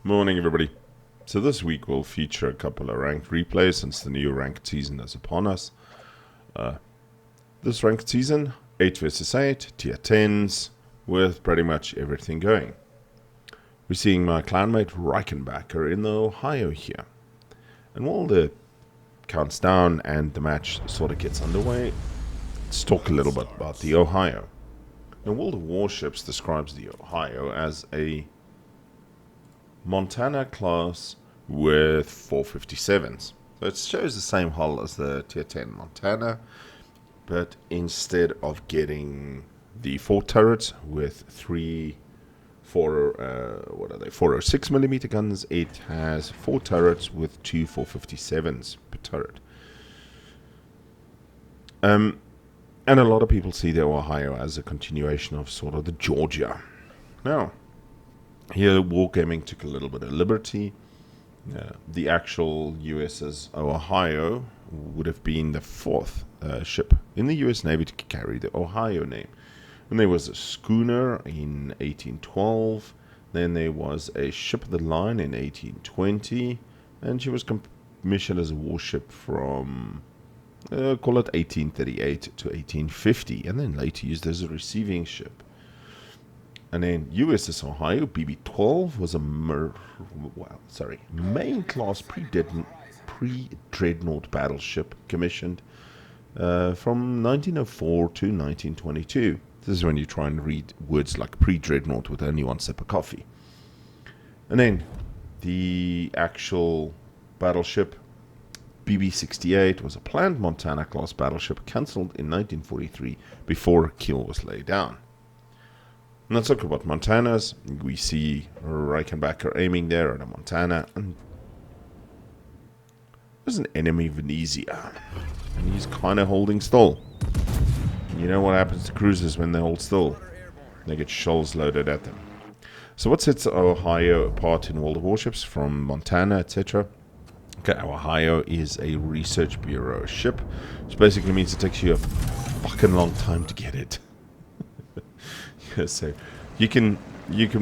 Morning, everybody. So this week will feature a couple of ranked replays since the new ranked season is upon us. This ranked season, 8 versus 8, tier 10s, with pretty much everything going. We're seeing my clanmate Reichenbacker in the Ohio here. And while the counts down and the match sort of gets underway, let's talk a little bit about the Ohio. Now, World of Warships describes the Ohio as a Montana class with 457s. So it shows the same hull as the tier 10 Montana, but instead of getting the 4 turrets with 406mm guns, it has 4 turrets with 2 457s per turret. And a lot of people see the Ohio as a continuation of sort of the Georgia. Now, here Wargaming took a little bit of liberty. The actual USS Ohio would have been the 4th ship in the US Navy to carry the Ohio name. And there was a schooner in 1812. Then there was a ship of the line in 1820. And she was commissioned as a warship from, call it 1838 to 1850. And then later used as a receiving ship. And then USS Ohio BB-12 was a main class pre-dreadnought battleship commissioned from 1904 to 1922. This is when you try and read words like pre-dreadnought with only one sip of coffee. And then the actual battleship BB-68 was a planned Montana class battleship cancelled in 1943 before a keel was laid down. And let's talk about Montanas. We see Reichenbacker aiming there at a Montana. And there's an enemy Venezia. And he's kind of holding still. You know what happens to cruisers when they hold still? They get shells loaded at them. So what sets Ohio apart in World of Warships from Montana, etc.? Okay, Ohio is a research bureau ship, which basically means it takes you a fucking long time to get it. So you can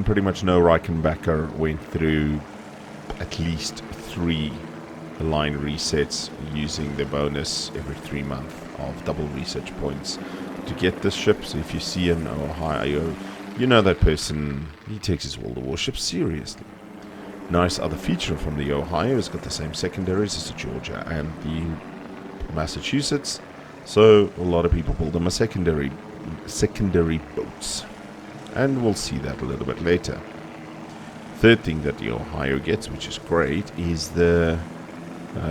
pretty much know Reichenbacker went through at least 3 line resets using the bonus every 3 months of double research points to get this ship. So if you see an Ohio, you know that person, he takes his World of Warships seriously. Nice other feature from the Ohio, it's got the same secondaries as the Georgia and the Massachusetts. So a lot of people call them a secondary boats. And we'll see that a little bit later. Third thing that the Ohio gets, which is great, is the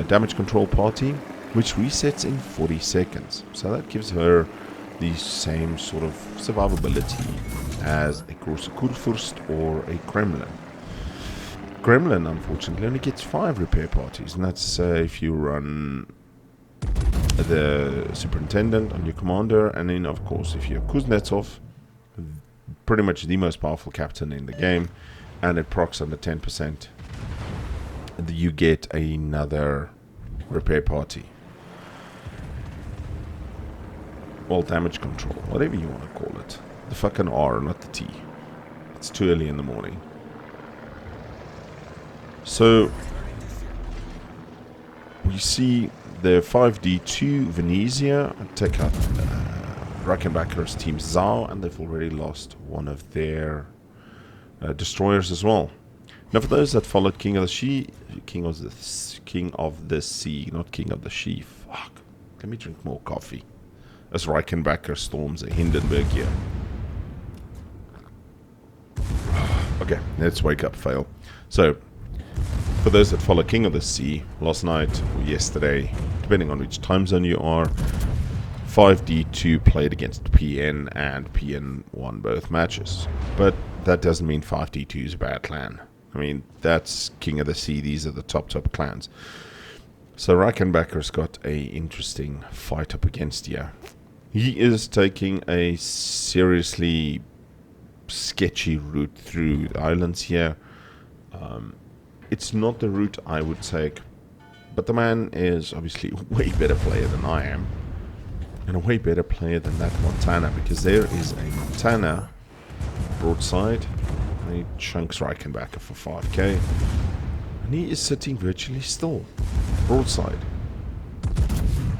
damage control party, which resets in 40 seconds. So that gives her the same sort of survivability as a Kurfürst or a Kremlin. Kremlin, unfortunately, only gets 5 repair parties, and that's if you run the superintendent on your commander, and then, of course, if you're Kuznetsov, pretty much the most powerful captain in the game, and it procs under 10%, you get another repair party. Well, damage control, whatever you want to call it. The fucking R, not the T. It's too early in the morning. So we see the 5D2 Venezia take out Reichenbacker's team Zao, and they've already lost one of their destroyers as well. Now, for those that followed King of the Sea, not King of the Sea. Fuck. Let me drink more coffee. As Reichenbacker storms a Hindenburg here. Okay, let's wake up, fail. So, for those that follow King of the Sea, last night or yesterday, depending on which time zone you are, 5D2 played against PN, and PN won both matches. But that doesn't mean 5D2 is a bad clan. I mean, that's King of the Sea. These are the top clans. So Reichenbacker's got a interesting fight up against here. He is taking a seriously sketchy route through the islands here. It's not the route I would take, but the man is obviously a way better player than I am. And a way better player than that Montana, because there is a Montana broadside And he chunks Reichenbacker for 5k. And he is sitting virtually still. Broadside.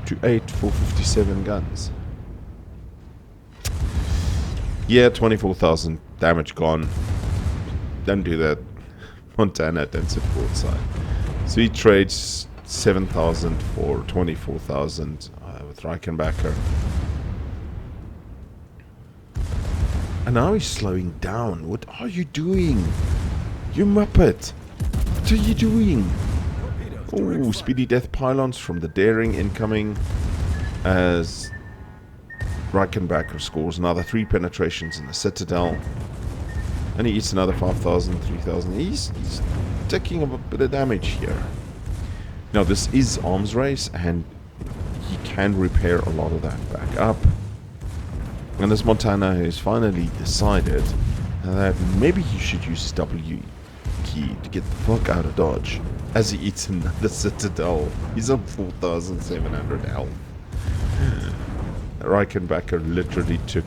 To 8 for 57 guns. Yeah, 24,000 damage gone. Don't do that. Montana, don't sit broadside. So he trades 7,000 for 24,000 with Reichenbacker. And now he's slowing down. What are you doing? You muppet! What are you doing? Oh, speedy death pylons from the daring incoming as Reichenbacker scores another 3 penetrations in the Citadel. And he eats another 5,000, 3,000. He's taking a bit of damage here. Now this is arms race and he can repair a lot of that back up. And this Montana has finally decided that maybe he should use his W key to get the fuck out of Dodge as he eats another Citadel. He's on 4,700 health. Reichenbacker literally took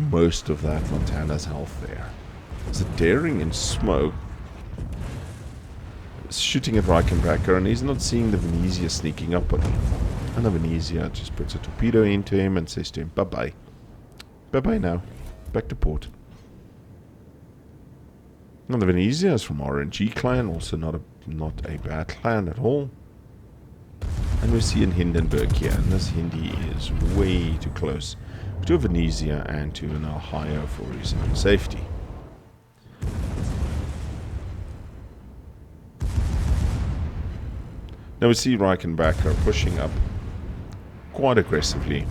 most of that Montana's health there. So daring in smoke, shooting at Reichenbacker, and he's not seeing the Venezia sneaking up on him. And the Venezia just puts a torpedo into him and says to him, bye-bye. Bye-bye now. Back to port. Now the Venezia is from RNG clan, also not a bad clan at all. And we see in Hindenburg here, and this Hindi is way too close to a Venezia and to an Ohio for his own safety. Now we see Reichenbacker pushing up quite aggressively.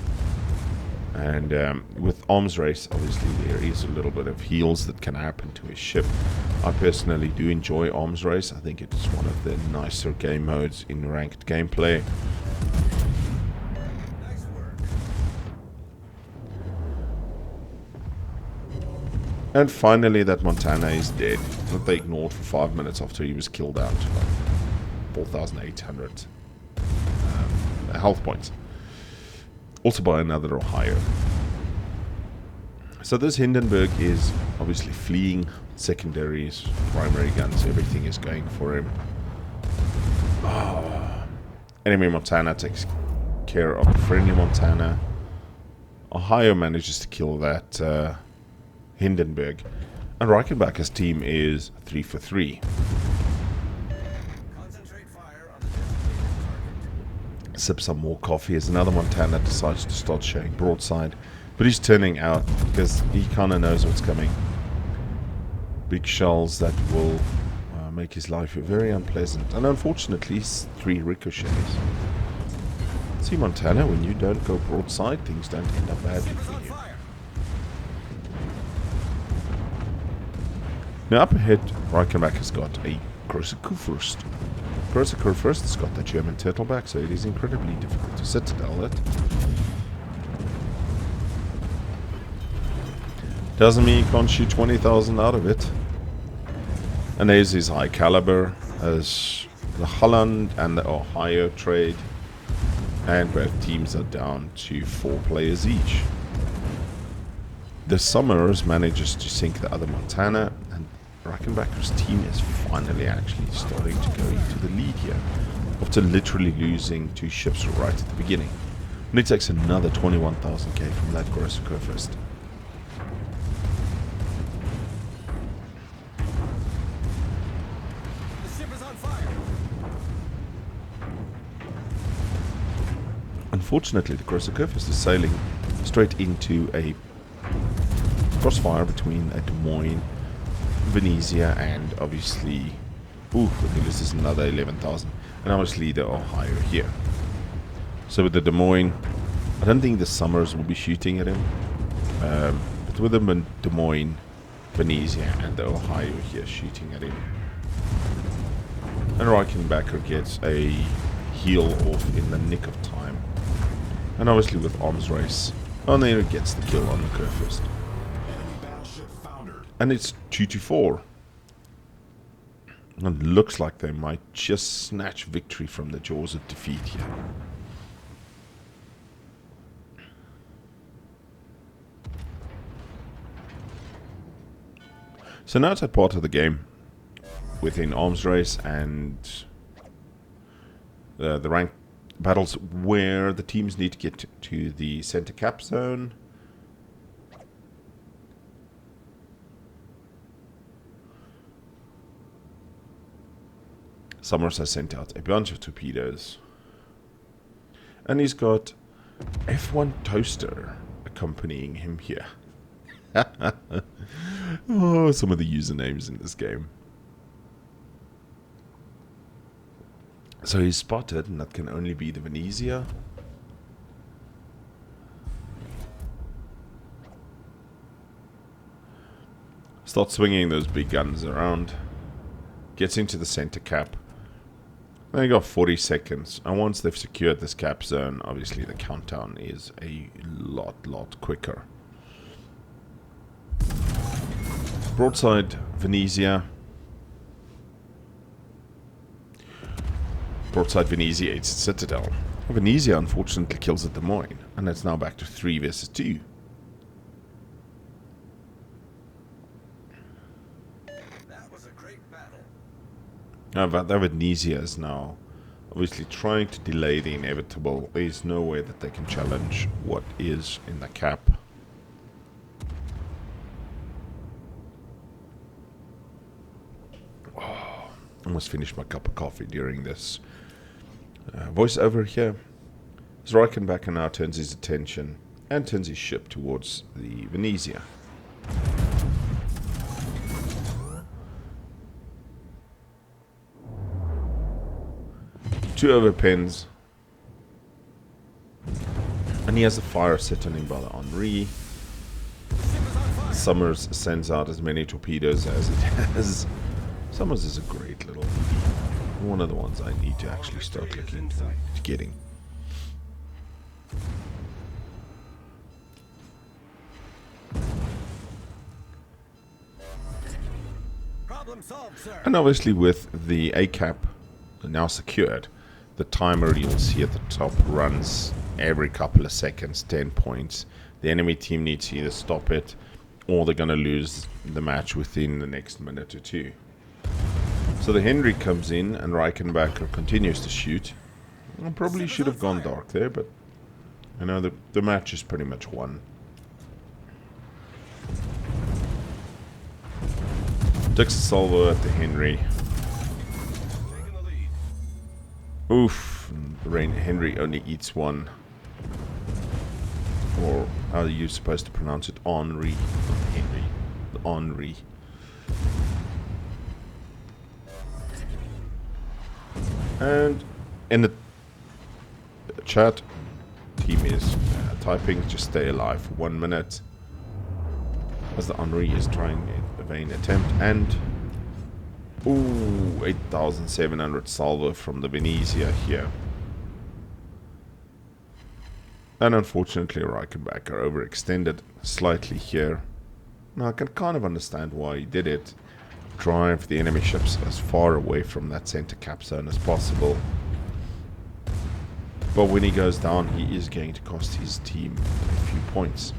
And with arms race, obviously there is a little bit of heals that can happen to his ship. I personally do enjoy arms race. I think it's one of the nicer game modes in ranked gameplay. Nice work. And finally that Montana is dead. That they ignored for 5 minutes after he was killed out. 4,800 health points. Also by another Ohio. So this Hindenburg is obviously fleeing. Secondaries, primary guns, everything is going for him. Oh. Enemy Montana takes care of friendly Montana. Ohio manages to kill that Hindenburg. And Reichenbacker's team is 3 for 3. Sip some more coffee as another Montana decides to start showing broadside, but he's turning out because he kind of knows what's coming. Big shells that will make his life very unpleasant, and unfortunately 3 ricochets. See Montana, when you don't go broadside, things don't end up badly for you. Now up ahead, Reichenbacker's got a große Kurfürst. Große Kurfürst has got the German turtleback, so it is incredibly difficult to citadel it. Doesn't mean you can't shoot 20,000 out of it. And there's his high caliber as the Holland and the Ohio trade. And both teams are down to 4 players each. The Summers manages to sink the other Montana, and Reichenbacker's team is finally actually starting to go into the lead here, after literally losing 2 ships right at the beginning. And he takes another 21,000k from that gross Kurfürst. The ship is on fire. Unfortunately, the gross Kurfürst is sailing straight into a crossfire between a Des Moines, Venezia, and obviously, this is another 11,000, and obviously the Ohio here. So with the Des Moines, I don't think the Summers will be shooting at him, but with the Des Moines, Venezia, and the Ohio here shooting at him. And Reichenbacker gets a heal off in the nick of time, and obviously with arms race, and then it gets the kill on the Kurfürst. And it's 2-4. And it looks like they might just snatch victory from the jaws of defeat here. So now it's that part of the game within arms race and the rank battles where the teams need to get to the center cap zone. Summers has sent out a bunch of torpedoes. And he's got F1 Toaster accompanying him here. Oh, some of the usernames in this game. So he's spotted, and that can only be the Venezia. Starts swinging those big guns around. Gets into the center cap. They got 40 seconds, and once they've secured this cap zone, obviously the countdown is a lot quicker. Broadside Venezia. Broadside Venezia aids Citadel. Venezia unfortunately kills at Des Moines, and it's now back to 3 versus 2. That was a great battle. The Venezia is now obviously trying to delay the inevitable. There is no way that they can challenge what is in the cap. Oh, almost finished my cup of coffee during this voiceover here. Reichenbacher now turns his attention and turns his ship towards the Venezia. Two overpins. And he has a fire set on him by the Henri. Summers sends out as many torpedoes as it has. Summers is a great little... one of the ones I need to actually start looking to getting. Problem solved, sir. And obviously with the A cap now secured, the timer you'll see at the top runs every couple of seconds, 10 points. The enemy team needs to either stop it or they're going to lose the match within the next minute or two. So the Henry comes in and Reichenbacher continues to shoot. I probably should have gone dark there, but I know the match is pretty much won. Takes a salvo at the Henry. Oof, Henry only eats one. Or how are you supposed to pronounce it? Henri, not Henry. Henri. And in the chat, team is typing, just stay alive for 1 minute. As the Henri is trying a vain attempt. And ooh, 8,700 salvo from the Venezia here. And unfortunately Reichenbacher overextended slightly here. Now I can kind of understand why he did it. Drive the enemy ships as far away from that center cap zone as possible. But when he goes down, he is going to cost his team a few points.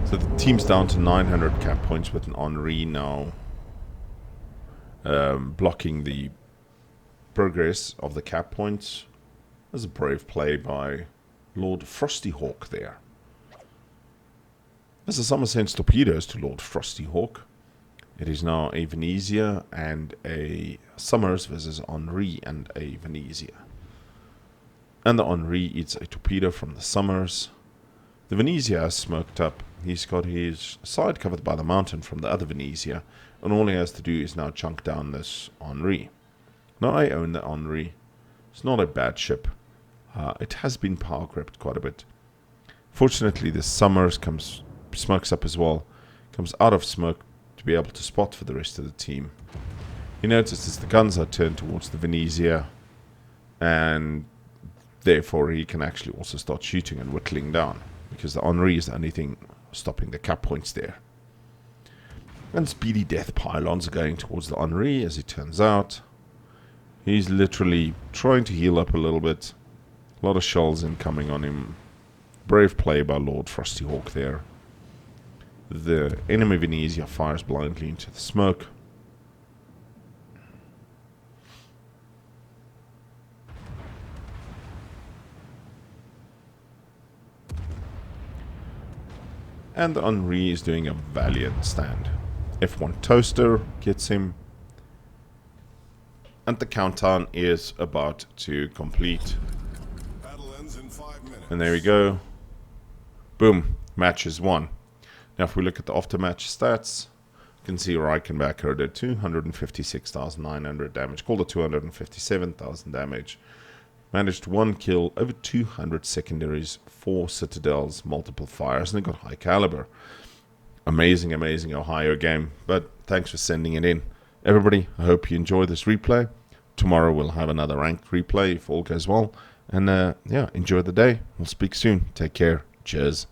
So the team's down to 900 cap points with an Henri now blocking the progress of the cap points. There's a brave play by Lord Frostyhawk there. This is Summer sends torpedoes to Lord Frostyhawk. It is now a Venezia and a Summers versus Henri and a Venezia. And the Henri eats a torpedo from the Summers. The Venezia is smoked up. He's got his side covered by the mountain from the other Venezia. And all he has to do is now chunk down this Henri. Now I own the Henri. It's not a bad ship. It has been power crept quite a bit. Fortunately, the Summers smokes up as well. Comes out of smoke to be able to spot for the rest of the team. He notices the guns are turned towards the Venezia. And therefore he can actually also start shooting and whittling down. Because the Henri is the only thing stopping the cap points there. And speedy death pylons are going towards the Henri as it turns out. He's literally trying to heal up a little bit. A lot of shells incoming on him. Brave play by Lord Frostyhawk there. The enemy Venezia fires blindly into the smoke. And Henri is doing a valiant stand. F1 toaster gets him. And the countdown is about to complete. Battle ends in 5 minutes. And there we go. Boom. Match is won. Now if we look at the after-match stats, you can see Reichenbacker did 256,900 damage. Called it 257,000 damage. Managed 1 kill, over 200 secondaries, 4 citadels, multiple fires, and they got high caliber. Amazing, amazing Ohio game. But thanks for sending it in. Everybody, I hope you enjoy this replay. Tomorrow we'll have another ranked replay if all goes well. And yeah, enjoy the day. We'll speak soon. Take care. Cheers.